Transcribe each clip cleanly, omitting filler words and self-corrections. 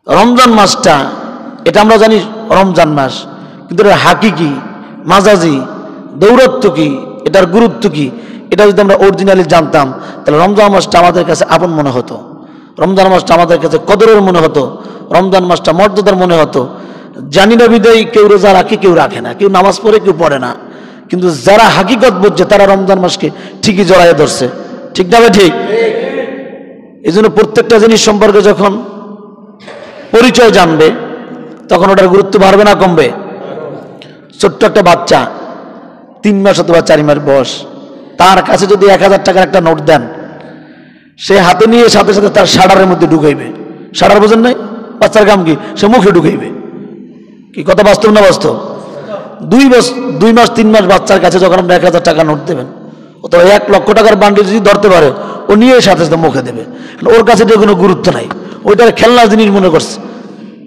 রমজান মাসটা এটা আমরা জানি রমজান মাস, কিন্তু এর হাকিকি মাজাজি দৌরত্ব কি, এটার গুরুত্ব কি, এটা যদি আমরা অরিজিনালি জানতাম তাহলে রমজান মাসটা আমাদের কাছে আপন মনে হতো, রমজান মাসটা আমাদের কাছে কদরের মনে হতো, রমজান মাসটা মর্যাদার মনে হতো। জানি না বিদায়ী কেউ রোজা রাখে, কেউ রাখে না, কেউ নামাজ পড়ে, কেউ পড়ে না, কিন্তু যারা হাকিকত বুঝছে তারা রমজান মাসকে ঠিকই জড়াইয়ে ধরছে। ঠিক না? ঠিক। এই জন্য প্রত্যেকটা জিনিস সম্পর্কে যখন পরিচয় জানবে তখন ওটার গুরুত্ব বাড়বে না কমবে? ছোট্ট একটা বাচ্চা 3 মাস অথবা 4 মাস বয়স, তার কাছে যদি 1000 টাকার একটা নোট দেন, সে হাতে নিয়ে সাথে সাথে তার শাড়ারের মধ্যে ঢুকাইবে। শাড়ার বোঝেন নাই? বাচ্চার কাম কি? সে মুখে ঢুকাইবে। কি কথা বাস্তব না বাস্তব? 2 মাস 3 মাস বাচ্চার কাছে যখন আপনি 1000 টাকা নোট দেবেন অথবা 1 লক্ষ টাকার বান্ডিল যদি ধরতে পারে, ও নিয়ে সাথে সাথে মুখে দেবে। ওর কাছে এটা কোনো গুরুত্ব নাই, ওইটার খেলনার জিনিস মনে করছে।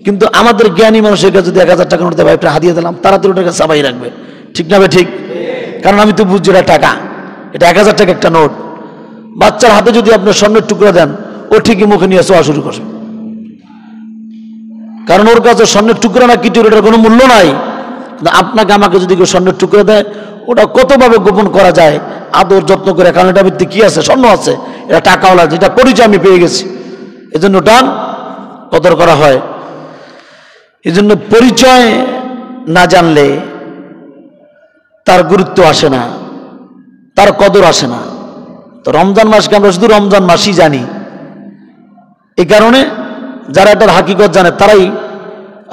কিন্তু আমাদের জ্ঞানী মানুষের কাছে যদি 1000 টাকা নোট দেয়, একটা হাতিয়ে দিলাম, তাড়াতাড়ি ওটাকে চাপাই রাখবে। ঠিক না? ঠিক। কারণ আমি তো বুঝছি এটা টাকা, এটা 1000 টাকা একটা নোট। বাচ্চার হাতে যদি আপনি স্বর্ণের টুকরা দেন, ও ঠিকই মুখে নিয়ে চোয়া শুরু করবে, কারণ ওর কাছে স্বর্ণের টুকরা না কিটুর এটার কোনো মূল্য নাই। আপনাকে আমাকে যদি কেউ স্বর্ণের টুকরা দেয়, ওটা কতভাবে গোপন করা যায়, আদর যত্ন করে, কারণ এটা ভিত্তি কি আছে? স্বর্ণ আছে, এটা টাকাওয়ালা, যেটা পরিচয় আমি পেয়ে গেছি, এজন্য ওটার কদর করা হয়। এজন্য পরিচয় না জানলে তার গুরুত্ব আসে না, তার কদর আসে না। তো রমজান মাসকে আমরা শুধু রমজান মাসই জানি, এই কারণে যারা এটার হাকিকত জানে তারাই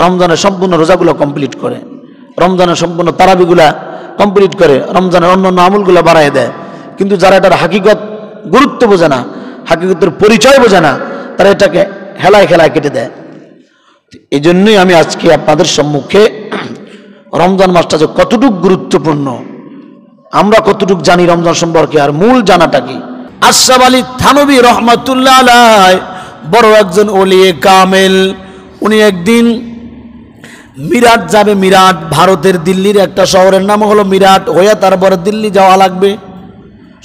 রমজানের সম্পূর্ণ রোজাগুলো কমপ্লিট করে, রমজানের সম্পূর্ণ তারাবিগুলা কমপ্লিট করে, রমজানের অন্যান্য আমলগুলো বাড়ায় দেয়। কিন্তু যারা এটার হাকিকত গুরুত্ব বোঝে না, হাকিকতের পরিচয় বোঝে না, তারা এটাকে হেলায় খেলায় কেটে দেয়। এই জন্যই আমি আজকে আপনাদের সম্মুখে রমজান মাসটা যে কতটুকু গুরুত্বপূর্ণ, আমরা কতটুকু জানি রমজান সম্পর্কে, আর মূল জানাটা কি। আশরাফ আলী থানভী রহমাতুল্লাহ আলাইহি বড় একজন ওলিয়ে কামেল, উনি একদিন মিরাট যাবে। মিরাট ভারতের দিল্লির একটা শহরের নাম হলো মিরাট, হয়ে তারপরে দিল্লি যাওয়া লাগবে।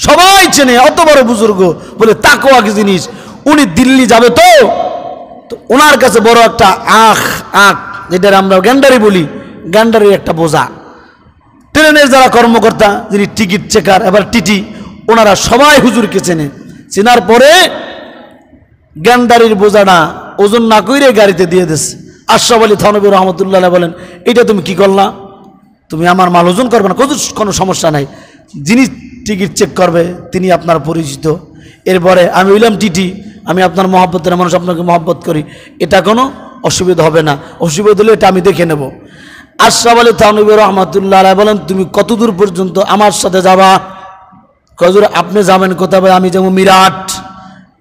সবাই চেনে, অত বড় বুজুর্গ, বলে তাকওয়া কি জিনিস। উনি দিল্লি যাবে, তো ওনার কাছে বড় একটা আখ, যেটা আমরা গ্যান্ডারি বলি, গ্যান্ডারির একটা বোঝা। ট্রেনের যারা কর্মকর্তা, যিনি টিকিট চেকার, এবার টিটি, ওনারা সবাই হুজুরকে চেনে। চেনার পরে গ্যান্ডারির বোঝাটা ওজন না করে গাড়িতে দিয়ে দিচ্ছে। আশরাফ আলী থানভী রহমতুল্লাহ বলেন, এটা তুমি কি করলা? তুমি আমার মাল ওজন করবে না? কোনো সমস্যা নাই, যিনি টিকিট চেক করবে তিনি আপনার পরিচিত। এরপরে আমি হইলাম টিটি, আমি আপনার মহব্বতের মানুষ, আপনাকে মহব্বত করি, এটা কোনো অসুবিধা হবে না, অসুবিধা হলে এটা আমি দেখে নেব। আশরাফ আলী থানভী রহমতুল্লাহ বলেন, তুমি কত দূর পর্যন্ত আমার সাথে যাবা? হুজুর আপনি যাবেন কোথায়? আমি যাবো মিরাট,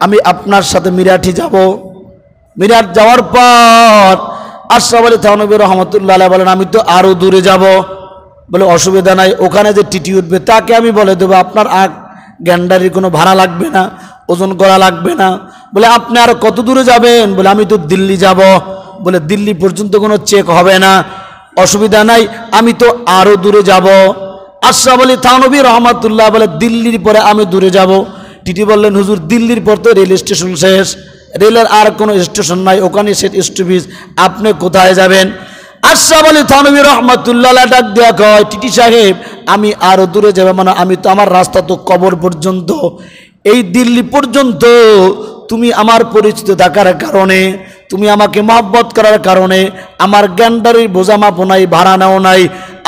আমি আপনার সাথে মিরাটই যাব। মিরাট যাওয়ার পর আশরাফ আলী থানভী রহমতুল্লাহ বলেন, আমি তো আরো দূরে যাব। বলে অসুবিধা নাই, ওখানে যে টিটি উঠবে তাকে আমি বলে দেবো, আপনার গ্যান্ডারির কোনো ভাড়া লাগবে না, ওজন করা লাগবে না। বলে আপনি আর কত দূরে যাবেন? বলে আমি তো দিল্লি যাব। বলে দিল্লি পর্যন্ত কোনো চেক হবে না, অসুবিধা নাই, আমি তো আরো দূরে যাব। আশরাফ আলী থানভী রহমতুল্লাহ বলে, দিল্লির পরে আমি দূরে যাব। টিটি বললেন, হুজুর দিল্লির পর তো রেল স্টেশন শেষ, রেলের আর কোনো স্টেশন নাই, ওখানে সেট স্টপেজ, আপনি কোথায় যাবেন? আশরাফ আলী থানভী রহমতুল্লাহ ডাক দেয়া কয়, টিটি সাহেব আমি আরো দূরে যাব, মানে আমি তো, আমার রাস্তা তো কবর পর্যন্ত, এই দিল্লি পর্যন্ত তুমি আমার পরিচিত থাকার কারণে, তুমি আমাকে মহব্বত করার কারণে আমার গ্যান্ডারির বোঝা মাপো নাই, ভাড়া নাও নাই।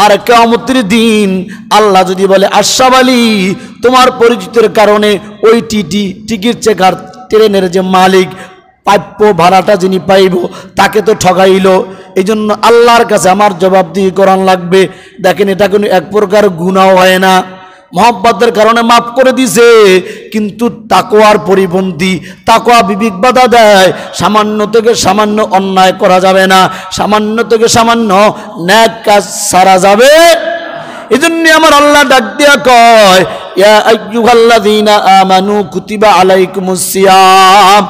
আর কিয়ামতের দিন আল্লাহ যদি বলে, আশরাফ আলী তোমার পরিচিতের কারণে ওই টিকিট চেকার, ট্রেনের যে মালিক, প্রাপ্য ভাড়াটা যিনি পাইব তাকে তো ঠগাইল, এই জন্য আল্লাহর কাছে আমার জবাবদিহি করান লাগবে। দেখেন, এটা কোনো এক প্রকার গুনাহ হয় না, মহব্বতের কারণে মাফ করে দিছে, কিন্তু তাকওয়ার পরিপন্থী, তাকওয়া বিবেক বাধা দেয়। সামান্য থেকে সামান্য অন্যায় করা যাবে না, সামান্য থেকে সামান্য নেক কাজ সারা যাবে। এজন্য আমার আল্লাহ ডাক দিয়া কয়, ইয়া আইয়ুহাল্লাযীনা আমানু কুতিবা আলাইকুমুস সিয়াম,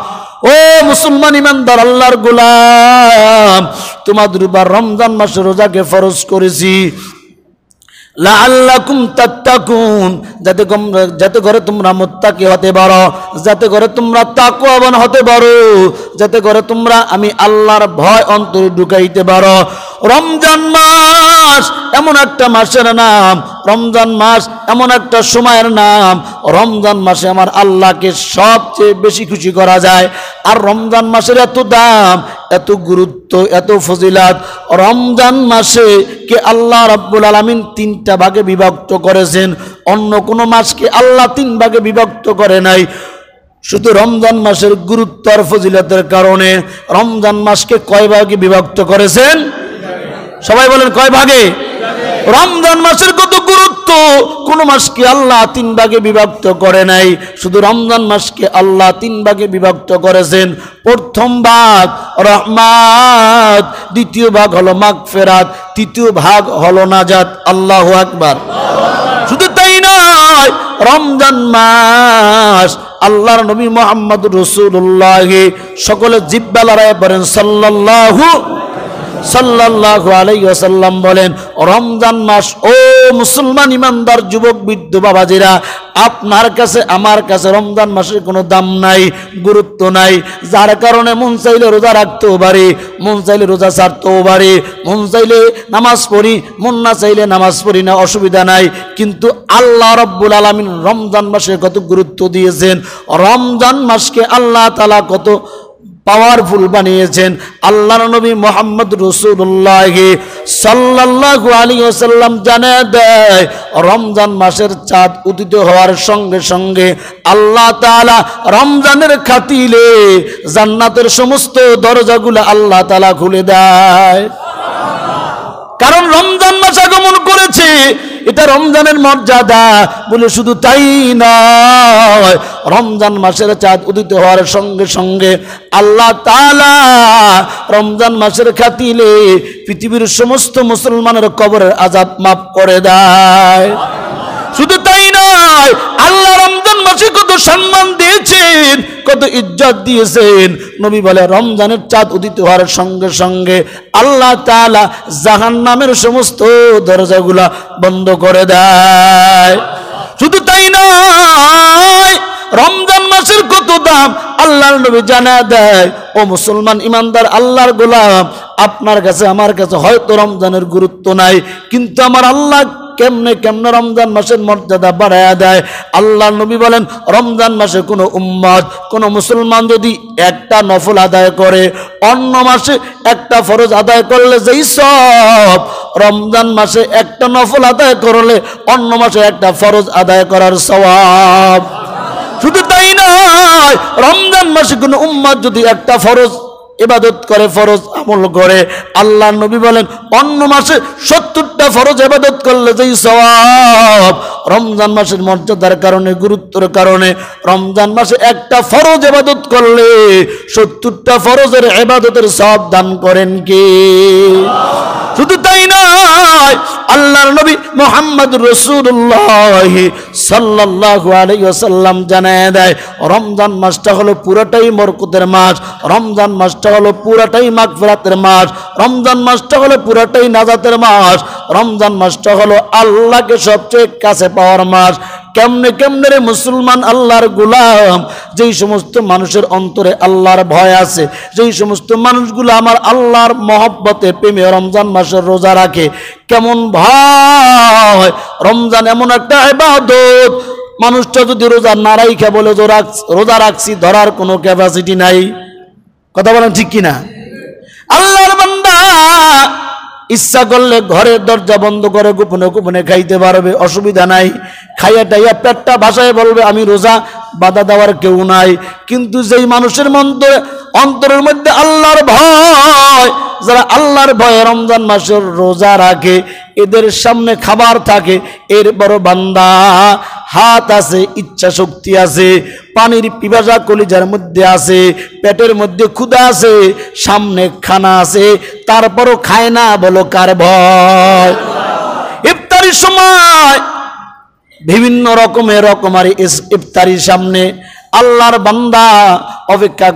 ও মুসলমান ইমানদার আল্লাহর গোলাম, তোমাদের উপর রমজান মাসের রোজাকে ফরজ করেছি। লাআল্লাকুম তাত্তাকুন, যাতে করে তোমরা মুত্তাকি হতে পারো, যাতে করে তোমরা তাকওয়াবান হতে পারো, যাতে করে তোমরা আমি আল্লাহর ভয় অন্তরে ঢুকাইতে পারো। রমজান মাস এমন একটা মাসের নাম, রমজান মাস এমন একটা সময়ের নাম, রমজান মাসে আমার আল্লাহকে সবচেয়ে বেশি খুশি করা যায়। আর রমজান মাসের এত দাম, এত গুরুত্ব, এত ফজিলাত। রমজান মাসে কে আল্লাহ রাব্বুল আলামিন 3টা ভাগে বিভক্ত করেছেন, অন্য কোনো মাসকে আল্লাহ 3 ভাগে বিভক্ত করে নাই। শুধু রমজান মাসের গুরুত্ব আর ফজিলতের কারণে রমজান মাসকে কয় ভাগে বিভক্ত করেছেন? সবাই বলেন কয় ভাগে? রমজান মাসের কত গুরুত্ব, কোন মাসকে আল্লাহ 3 ভাগে বিভক্ত করে নাই, শুধু রমজান মাসকে আল্লাহ 3 ভাগে বিভক্ত করেছেন। প্রথম ভাগ রহমত, দ্বিতীয় ভাগ হলো মাগফিরাত, তৃতীয় ভাগ হলো নাজাত। আল্লাহু আকবার। শুধু তাই নয়, রমজান মাস আল্লাহর নবী মুহাম্মদুর রাসূলুল্লাহ সকলে জিহ্বা লড়াই করেন সাল্লাল্লাহু আলাইহি ওয়াসাল্লাম বলেন, রমজান মাস ও মুসলমান ইমানদার যুবক বৃদ্ধ বাবাজিরা, আপনার কাছে আমার কাছে রমজান মাসের কোনো দাম নাই, গুরুত্ব নাই, যার কারণে মন চাইলে রোজা রাখতেও পারি, মন চাইলে রোজা ছাড়তেও পারি, মন চাইলে নামাজ পড়ি, মন না চাইলে নামাজ পড়ি না, অসুবিধা নাই। কিন্তু আল্লাহ রাব্বুল আলামিন রমজান মাসে কত গুরুত্ব দিয়েছেন, রমজান মাসকে আল্লাহ তাআলা কত পাওয়ারফুল বানিয়েছেন। আল্লাহর নবী মুহাম্মদ রাসূলুল্লাহ সাল্লাল্লাহু আলাইহি ওয়াসাল্লাম জানিয়ে দেয়, রমজান মাসের চাঁদ উদিত হওয়ার সঙ্গে সঙ্গে আল্লাহ তাআলা রমজানের খাতিরে জান্নাতের সমস্ত দরজাগুলো আল্লাহ তাআলা খুলে দেয়। কারণ রমজান মাস আগমন করেছে, এটা রমজানের মর্যাদা। বলে শুধু তাই নয়, রমজান মাসের চাঁদ উদিত হওয়ার সঙ্গে সঙ্গে আল্লাহ তাআলা রমজান মাসের খাতিরে পৃথিবীর সমস্ত মুসলমানের কবরের আযাব মাফ করে দেয়। শুধু তাই নয়, আল্লাহ রমজান মাসে কত সম্মান দিয়েছেন, কত ইজ্জত দিয়েছেন। নবী বলে, রমজানের চাঁদ উদিত হওয়ার সঙ্গে সঙ্গে আল্লাহ তাআলা জাহান্নামের সমস্ত দরজাগুলা বন্ধ করে দেয়। শুধু তাই নয়, রমজান মাসের কত দাম আল্লাহর নবী জানায় দেয়। ও মুসলমান ইমানদার আল্লাহর গোলাম, আপনার কাছে আমার কাছে হয়তো রমজানের গুরুত্ব নাই, কিন্তু আমার আল্লাহ কেমনে কেমনে রমজান মাসের মর্যাদা বাড়ায়া দেয়। আল্লাহ নবী বলেন, রমজান মাসে কোনো উম্মত, কোনো মুসলমান যদি একটা নফল আদায় করে, অন্য মাসে একটা ফরজ আদায় করলে যেই সব, রমজান মাসে একটা নফল আদায় করলে অন্য মাসে একটা ফরজ আদায় করার সওয়াব। শুধু তাই নয়, রমজান মাসে কোনো উম্মত যদি একটা ফরজ ইবাদত করে, ফরজ আমল করে, আল্লাহ নবী বলেন অন্য মাসে 70টা ফরজ ইবাদত করলে যেই সওয়াব, রমজান মাসের মর্যাদার কারণে, গুরুত্বের কারণে রমজান মাসে একটা ফরজ ইবাদত করলে 70টা ফরজের ইবাদতের সওয়াব দান করেন কে? শুধু তাই নয়, আল্লাহর নবী মুহাম্মদুর রাসূলুল্লাহ সাল্লাল্লাহু আলাইহি ওয়াসাল্লাম জানায় দেয়, রমজান মাসটা হলো পুরোটাই বরকতের মাস, রমজান মাসটা হলো পুরোটাই মাগফিরাতের মাস, রমজান মাসটা হলো পুরোটাই নাজাতের মাস, রমজান মাসটা হলো আল্লাহকে সবচেয়ে কাছে পাওয়ার মাস। কেমনে কেমনে রে মুসলমান আল্লাহর গোলাম, যেই সমস্ত মানুষের অন্তরে আল্লাহর ভয় আছে, যেই সমস্ত মানুষগুলো আমার আল্লাহর মহব্বতে প্রেমে রমজান মাসের রোজা রাখে, কেমন ভয়! রমজান এমন একটা ইবাদত, মানুষটা যদি রোজা না রাখে বলে রোজা রাখছি, ধরার কোনো ক্যাপাসিটি নাই। কথা বলেন ঠিক কিনা? আল্লাহর বান্দা ইচ্ছা করলে ঘরের দরজা বন্ধ করে গোপনে গোপনে খাইতে পারবে, অসুবিধা নাই। খাইয়া টাইয়া পেটটা ভাসায় বলবে আমি রোজা, বাধা দেওয়ার কেউ নাই। কিন্তু যেই মানুষের অন্তরের মধ্যে আল্লাহর ভয়, যারা আল্লাহর ভয়ে রমজান মাসের রোজা রাখে, এদের সামনে খাবার থাকে, এর বড় বান্দা হাত আছে, ইচ্ছা শক্তি আছে, পানির পিপাসা কলিজার মধ্যে আছে, পেটের মধ্যে ক্ষুধা আছে, সামনে খানা আছে, তারপরও খায় না, বলো কার ভয়? ইফতারির সময় বিভিন্ন রকমারি ইফতারির সামনে আল্লাহর বান্দা অপেক্ষা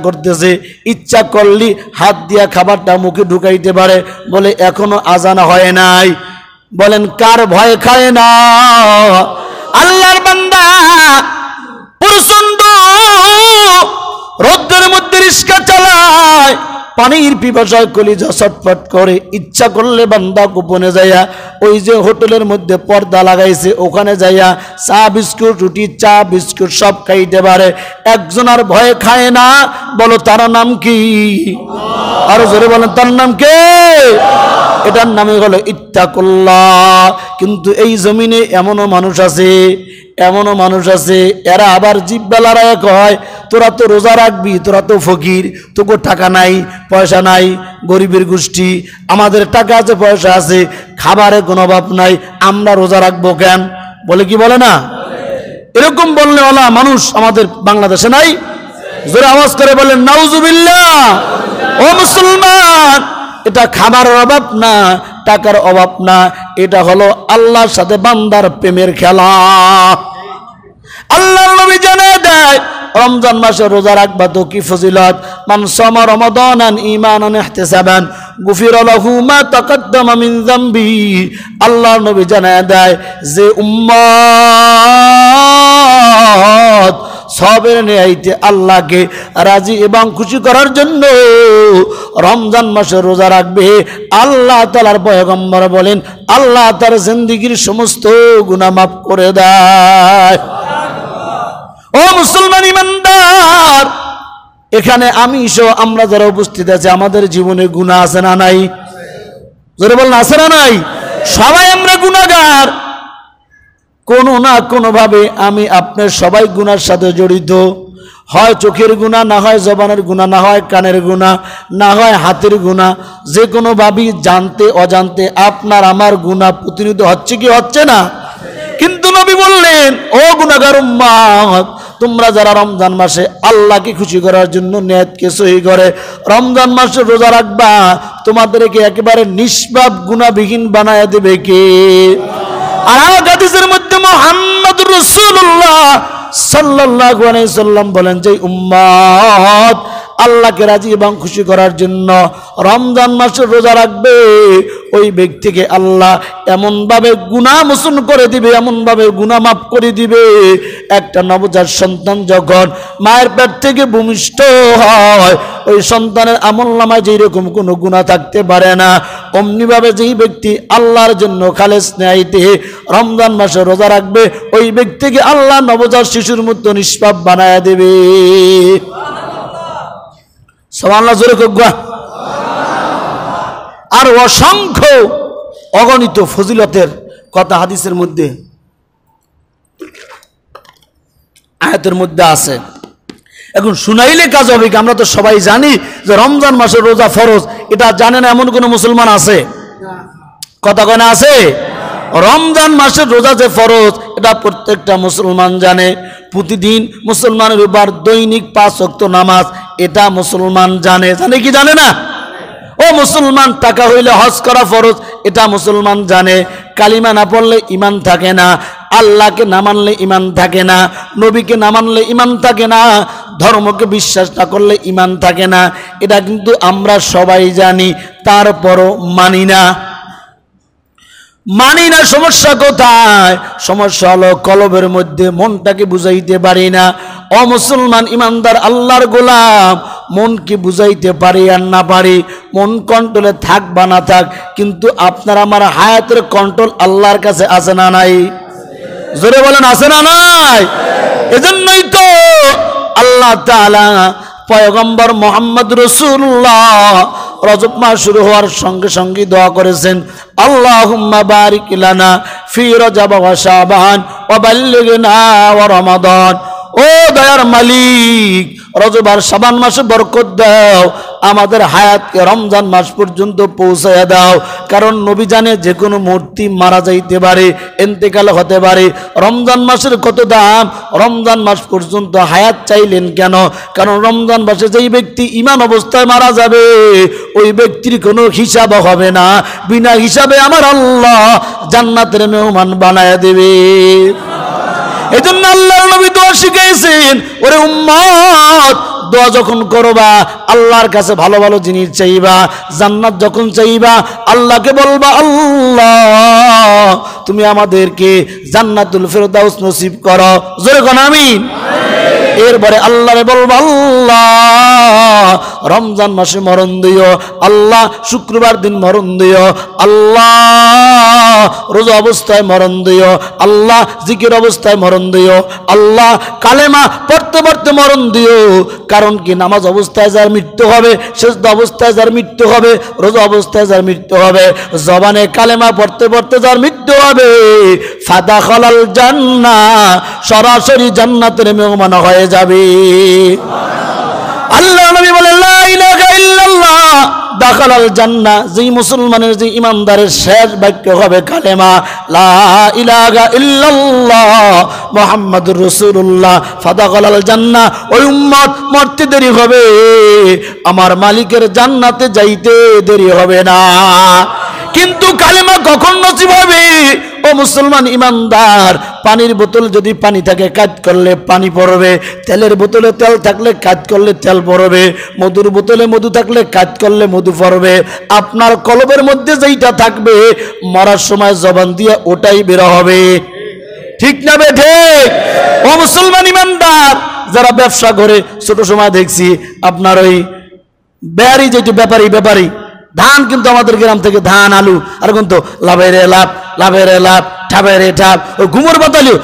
করতেছে, ইচ্ছা করলি হাত দিয়া খাবারটা মুখে ঢুকাইতে পারে, বলে এখনো আজান হয় নাই, বলেন কার ভয় খায় না? আল্লাহর বান্দা প্রচন্ড রোদের মধ্যে রিস্কা চালায়, পানির পিপাসায় কলিজা ছটফট করে, ইচ্ছা করলে বান্দা গোপনে যাইয়া ওই যে হোটেলের মধ্যে পর্দা লাগাইছে ওখানে যাইয়া চা বিস্কুট, রুটি, চা বিস্কুট সব খাইতে পারে। একজন আর ভয় খায় না। বলো তার নাম কি? আরো জোরে বলেন তার নাম কে? এটার নামে হলো ইত্তাকুল্লাহ। কিন্তু এই জমিনে এমনও মানুষ আছে এরা আবার জিব্বালারা কয় তোরা তো রোজা রাখবি, তোরা তো ফকির, তোকে টাকা নাই পয়সা নাই, গরিবের গোষ্ঠী, আমাদের টাকা আছে পয়সা আছে, খাবারের কোনো অভাব নাই, আমরা রোজা রাখবো কেন? বলে কি বলে না? এরকম বললে ওলা মানুষ আমাদের বাংলাদেশে নাই? জোরে আওয়াজ করে বলেন নাউজুবিল্লাহ। ও মুসলমান, এটা খাবারের অভাব না, টাকার অভাব না, এটা হলো আল্লাহর সাথে বান্দার প্রেমের খেলা। আল্লাহর নবী জানিয়ে দেয় রমজান মাসে রোজা রাখবা তো কি ফজিলত। মান সামা রমাদানান ঈমানান ইহতিসাবান গুফিরা লাহু মা তাকদ্দামা মিন যামবি। আল্লাহর নবী জানিয়ে দেয় যে উম্মত সবের নিয়াইতে আল্লাহকে রাজি এবং খুশি করার জন্য রমজান মাসে রোজা রাখবে, আল্লাহ তাআলার পয়গম্বর বলেন আল্লাহ তার জিন্দেগীর সমস্ত গুনাহ মাফ করে দেয়। ও মুসলমান ইমানদার, এখানে আমি সহ আমরা যারা উপস্থিত আছে আমাদের জীবনে গুনাহ আছে না নাই? জোরে বলেন আছে না নাই? সবাই আমরা গুনাহগার, কোনো না কোনো ভাবে আমি আপনার সবাই গুনার সাথে জড়িত। হয় চোখের গুনাহ, না হয় জবানের গুনাহ, না হয় কানের গুনাহ, না হয় হাতের গুনাহ, যে কোনো ভাবেই জানতে অজান্তে আপনার আমার গুনাহ প্রতিনিয়ত হচ্ছে কি হচ্ছে না? কিন্তু নবী বললেন ও গুনাহগার উম্মত, তোমরা যারা রমজান মাসে আল্লাহকে খুশি করার জন্য নিয়তকে সহি করে রমজান মাসে রোজা রাখবা, তোমাদেরকে একেবারে নিষ্পাপ গুনাহবিহীন বানায় দেবে কে? আর হাদিসের মধ্যে মুহাম্মদুর রাসূলুল্লাহ সাল্লাল্লাহু আলাইহি সাল্লাম বলেন যে উম্মত আল্লাহকে রাজি এবং খুশি করার জন্য রমজান মাসে রোজা রাখবে, ওই ব্যক্তিকে আল্লাহ এমনভাবে গুনাহ মোচন করে দিবে, এমনভাবে গুনাহ মাফ করে দিবে। একটা নবজাত সন্তান যখন মায়ের পেট থেকে ভূমিষ্ঠ হয়, ওই সন্তানের আমলনামায় যেই রকম কোনো গুনাহ থাকতে পারে না, অমনিভাবে যেই ব্যক্তি আল্লাহর জন্য খালেস নিয়াইতে রমজান মাসে রোজা রাখবে, ওই ব্যক্তিকে আল্লাহ নবজাত শিশুর মতো নিষ্পাপ বানায় দেবে। সুবহানাল্লাহ, জোরে কওয়া। আর অসংখ্য অগণিত ফজিলতের কথা হাদিসের মধ্যে আয়াতের মধ্যে আছে। এখন শুনাইলে কাজ হবে কি? আমরা তো সবাই জানি যে রমজান মাসের রোজা ফরজ, এটা জানে না এমন কোন মুসলমান আছে? কথা কয় না আছে? রমজান মাসের রোজা যে ফরজ এটা প্রত্যেকটা মুসলমান জানে। প্রতিদিন মুসলমানের উপর দৈনিক 5 ওয়াক্ত নামাজ, এটা মুসলমান জানে। জানে কি জানে না? ও মুসলমান, টাকা হইলে হজ করা ফরজ, এটা মুসলমান জানে। কালিমা না পড়লে ঈমান থাকে না, আল্লাহকে না মানলে ঈমান থাকে না, নবীকে না মানলে ঈমান থাকে না, ধর্মকে বিশ্বাস না করলে ঈমান থাকে না। এটা কিন্তু আমরা সবাই জানি, তারপরও মানি না। সমস্যা কোথায়? সমস্যা হলো কলবের মধ্যে মনটাকে বুঝাইতে পারি না। ও মুসলমান ইমানদার আল্লাহর গোলাম, মনকে বুঝাইতে পারি আর না পারি, মন কন্ট্রোলে থাক বা না থাক, কিন্তু আপনার আমার হায়াতের কন্ট্রোল আল্লাহর কাছে আছে না নাই? জোরে বলেন আছে না নাই? এজন্যই তো আল্লাহ তাআলা পয়গম্বর মুহাম্মদ রাসূলুল্লাহ রজব মাস শুরু হওয়ার সঙ্গে সঙ্গে দোয়া করেছেন, আল্লাহুম্মা বারিক লানা ফি রজব ওয়া শাবান ওয়া বাল্লিগনা ওয়া রমাদান। ও দয়ার মালিক, রজব আর শাবান মাসে বরকত দাও, আমাদের হায়াতকে রমজান মাস পর্যন্ত পৌঁছায়া দাও। কারণ নবী জানে যে কোনো মুহূর্তে মারা যাইতে পারে, ইন্তেকাল হতে পারে। রমজান মাসের কত দাম! রমজান মাস পর্যন্ত হায়াত চাইলেন কেন? কারণ রমজান মাসে যেই ব্যক্তি ঈমান অবস্থায় মারা যাবে, ওই ব্যক্তির কোনো হিসাব হবে না, বিনা হিসাবে আমার আল্লাহ জান্নাতের মেহমান বানায় দেবে। এজন্য আল্লাহর নবী দোয়া শিখিয়েছেন, ওরে উম্মত দোয়া যখন করবা আল্লাহর কাছে ভালো ভালো জিনিস চাইবা, জান্নাত যখন চাইবা আল্লাহকে বলবা আল্লাহ তুমি আমাদেরকে জান্নাতুল ফেরদাউস নসিব করো, জোরে কোন আমিন। এরপরে আল্লাহরে বলবো আল্লাহ রমজান মাসে মরণ দিও, আল্লাহ শুক্রবার দিন মরণ দিও, আল্লাহ রোজা অবস্থায় মরণ দিও, আল্লাহ জিকির অবস্থায় মরণ দিও, আল্লাহ কালেমা পড়তে পড়তে মরণ দিও। কারণ কি নামাজ অবস্থায় যার মৃত্যু হবে, সেজদা অবস্থায় যার মৃত্যু হবে, রোজা অবস্থায় যার মৃত্যু হবে, জবানে কালেমা পড়তে পড়তে যার মৃত্যু হবে ফাদাখালাল জান্নাহ সরাসরি জান্নাতের মেহমান হয়ে যাবে। আল্লাহ নবী বলেন লা ইলাহা ইল্লাল্লাহ দাখালাল জান্নাহ, যেই মুসলমানের যে ইমানদারের শেষ বাক্য হবে কালেমা লা ইলাহা ইল্লাল্লাহ মুহাম্মাদুর রাসূলুল্লাহ ফাদাখালাল জান্নাহ, ওই উম্মত মরতে দেরি হবে, আমার মালিকের জান্নাতে যাইতে দেরি হবে না। কিন্তু কালেমা কখন নসিব হবে? ও মুসলমান ইমানদার, পানির বোতল যদি পানি থাকে কাজ করলে পানি পড়বে, তেলের বোতলে তেল থাকলে কাজ করলে তেল পড়বে, মধুর বোতলে মধু থাকলে কাজ করলে মধু পড়বে। আপনার কলবের মধ্যে যেইটা থাকবে মরার সময় জবান দিয়ে ওটাই বের হবে, ঠিক না বেঠে? ও মুসলমান ইমানদার, যারা ব্যবসা করে ছোট সময় দেখছি আপনার ওই বেয়ারি যেটি ব্যাপারী ধান কিন্তু আমাদের গ্রাম থেকে ধান আলু আর কিন্তু লাভের লাভ লাভের লাভ ঠাবের ঠাব, ওই ঘুমোর বাতালিও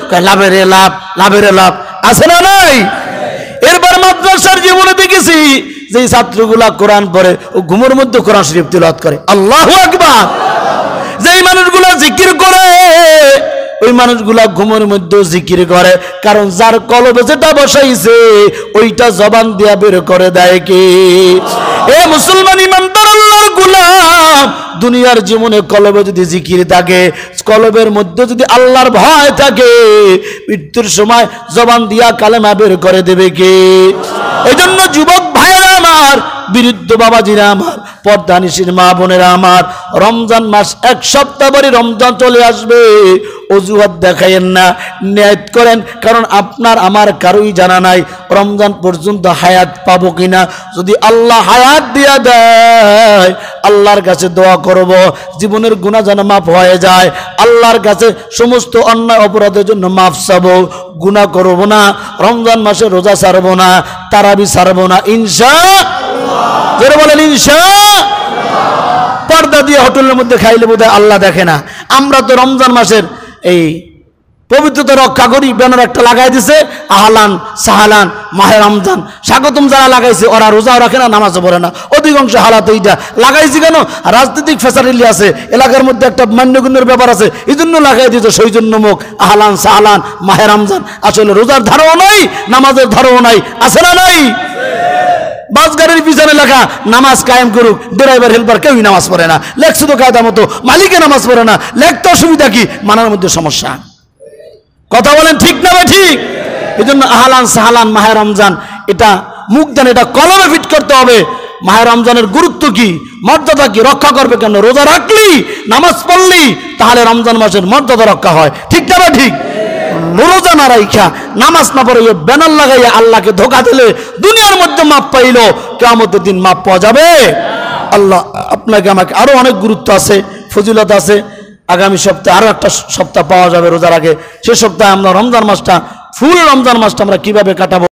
লাভের লাভ আছে না নাই? এরপর মাদ্রাসার জীবনে দেখেছি যে ছাত্রগুলা কোরআন পড়ে ও ঘুমের মধ্যে কোরআন শরীফ তিলাওয়াত করে, আল্লাহু আকবার। যেই মানুষগুলা জিকির করে ওই মানুষগুলা ঘুমের মধ্যে জিকির করে, কারণ যার কলবে যেটা বসাইছে ওইটা জবান দিয়া বের করে দেয় কে? এ মুসলমান ইমানদার আল্লাহর গোলাম, দুনিয়ার জীবনে কলবে যদি জিকির থাকে, কলবের মধ্যে যদি আল্লাহর ভয় থাকে, মৃত্যুর সময় জবান দিয়া কালেমা বের করে দেবে কে? এই জন্য যুবক ভাইয়েরা আমার, বৃদ্ধ বাবাজিরা আমার, পর্দানিশীর মা বোনেরা আমার, রমজান মাস এক সপ্তাহ পরে রমজান চলে আসবে, অজুহাত দেখাইয়েন না, নিয়ত করেন, কারণ আপনার আমার কারোই জানা নাই রমজান পর্যন্ত হায়াত পাবো কিনা। যদি আল্লাহ হায়াত দিয়া দেয় আল্লাহর কাছে দোয়া করব জীবনের গুনাহ যেন মাফ হয়ে যায়, আল্লাহর কাছে সমস্ত অন্যায় অপরাধের জন্য মাফ চাবো, গুনাহ করব না, রমজান মাসে রোজা ছাড়বো না, তারাবি ছাড়বো না ইনশাআল্লাহ। যারা বলেন ইনশাআল্লাহ। পর্দা দিয়ে হোটেলের মধ্যে খাইলে বোধহয় আল্লাহ দেখে না। আমরা তো রমজান মাসের এই পবিত্রতা রক্ষা করি, ব্যানার একটা লাগাই দিছে আহলান সাহালান মাহে রমজান স্বাগতম, যারা লাগাইছে ওরা রোজাও রাখে না, নামাজও পড়ে না, অধিকাংশ হালাত এইটা লাগাইছি কেন? রাজনৈতিক ফ্যাসালিটি আছে, এলাকার মধ্যে একটা মান্যগুণ্যের ব্যাপার আছে, এই জন্য লাগাই দিয়েছে সৌজন্যমুখ আহলান সাহালান মাহে রমজান। আসলে রোজার ধারও নাই, নামাজের ধারও নাই, আছে না নাই? বাস গাড়ির পিছনে লেখা নামাজ কায়েম করুক, ড্রাইভার হেল্পার কেউই নামাজ পড়ে না, লেখছে তো কায়দা মতো, মালিকে নামাজ পড়ে না, লেখতে অসুবিধা কি? মানার মধ্যে সমস্যা। কথা বলেন ঠিক না ভাই? ঠিক। এই জন্য আহলান সাহালান মাহে রমজান এটা মুখ দেন, এটা কলমে ফিট করতে হবে। মাহে রমজানের গুরুত্ব কি, মর্যাদা কি, রক্ষা করবে কেন? রোজা রাখলি, নামাজ পড়লি, তাহলে রমজান মাসের মর্যাদা রক্ষা হয়, ঠিক না ভাই? ঠিক। রোজা না রাইখা নামাজ না পড়ে ব্যানার লাগাইয়া আল্লাহকে ধোকা দিলে দুনিয়ার মধ্যে মাপ পাইলো, কিয়ামতের দিন মাপ পাওয়া যাবে? আল্লাহ আপনাকে আমাকে আরো অনেক গুরুত্ব আছে, ফজিলত আছে। আগামী সপ্তাহে আরো একটা সপ্তাহ পাওয়া যাবে রোজার আগে, সে সপ্তাহে আমরা রমজান মাসটা, ফুল রমজান মাসটা আমরা কিভাবে কাটাবো